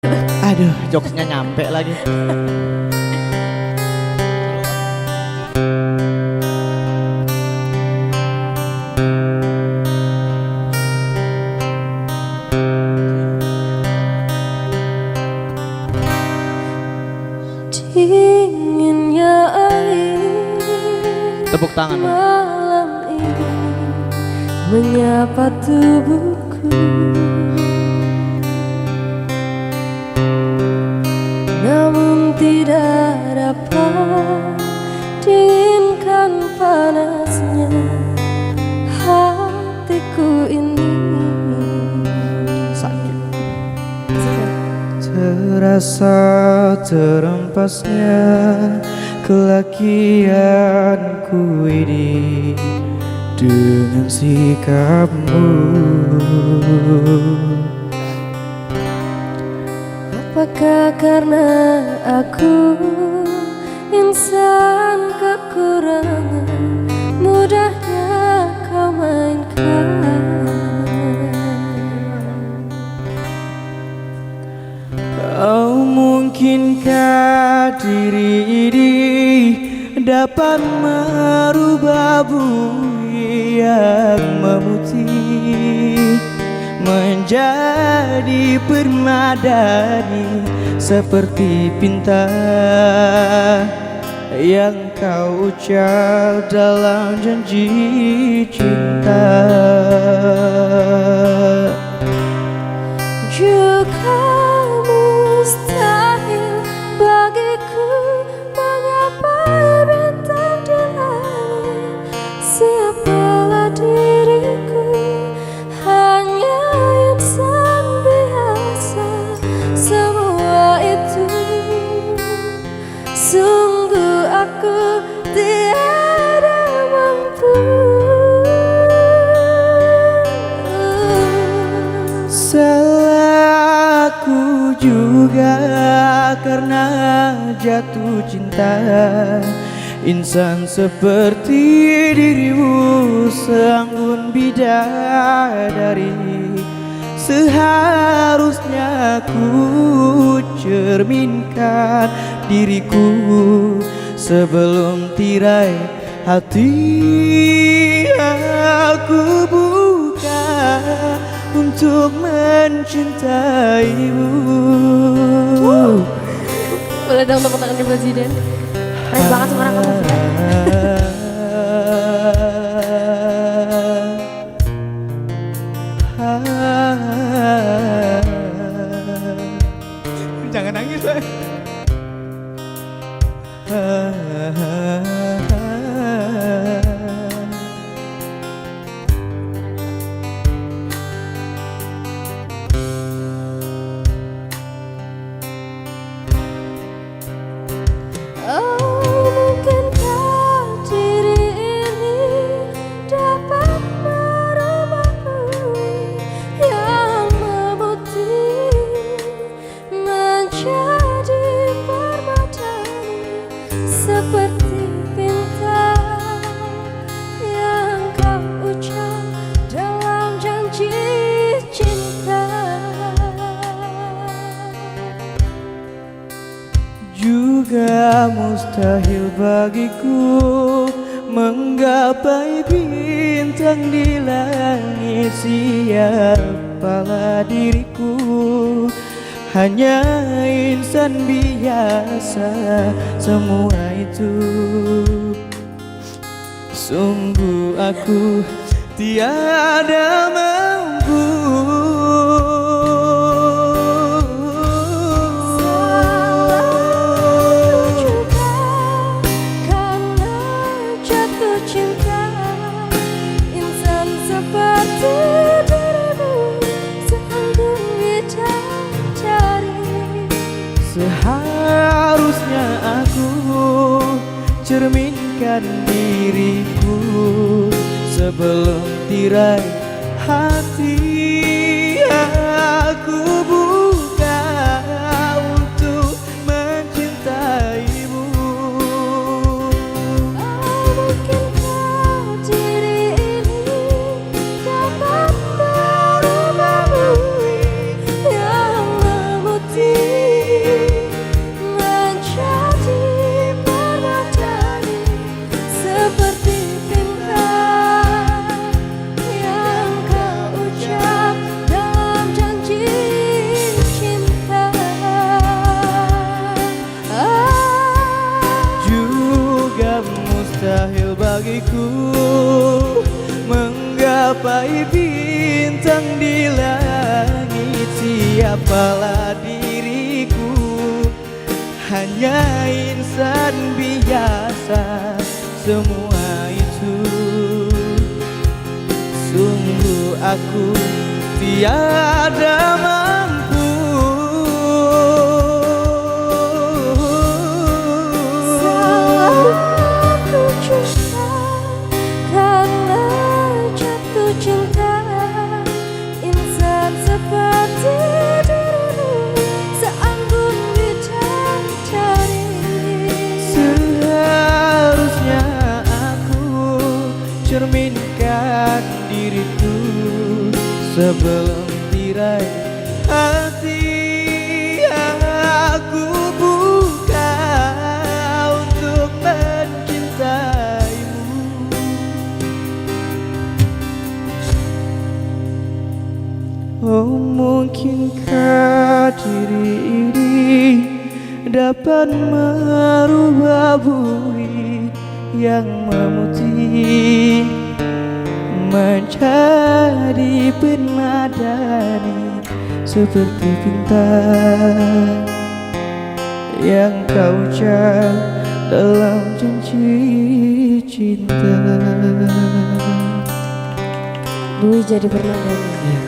Aduh, jokesnya nyampe lagi. Dinginnya air Tepuk tangan. malam ini menyapa tubuhku, namun tidak dapat dinginkan panasnya hatiku ini. Sakit. Terasa terempasnya kelakianku ini dengan sikapmu. Apakah karena aku insan kekurangan, mudahnya kau mainkan? Kau mungkinkah diri ini dapat merubah bumi yang memutih menjadi permadani seperti pinta yang kau ucap dalam janji cinta. Juga mustahil bagiku menggapai bintang di langit. Siapalah diriku, hanya insan biasa. Semua itu sungguh aku tiada mampu. Salah aku juga karena jatuh cinta. Insan seperti dirimu seanggun bidadari. Seharusnya ku cerminkan diriku sebelum tirai hati aku buka untuk mencintaimu. Boleh dong tepuk tangan di presiden. Keren banget suara kamu. Jangan nangis, Pak. Oh, mungkinkah diri ini dapat merubah bumi yang memutih menjadi permadani seperti pinta yang kau ucap dalam janji cinta. Juga mustahil bagiku menggapai bintang di langit. Siapalah diriku, hanya insan biasa. Semua itu sungguh aku tiada mampu. Seharusnya aku cerminkan diriku sebelum tirai hati aku buka untuk mencintaimu. Mungkinkah diri ini dapat merubah bumi yang memutih kepala diriku hanya insan biasa. Semua itu sungguh aku tiada mampu. Salahku cuma karena jatuh cinta. Insan seperti dirimu seanggun bidadari. Seharusnya aku cerminkan diriku sebelum tirai hati. Aku buka untuk mencintaimu. Oh, mungkinkah diri ini dapat merubah bumi yang memutih menjadi penadani seperti bintang yang kau ucap dalam janji cinta. Dwi jadi bernadanya. Iya.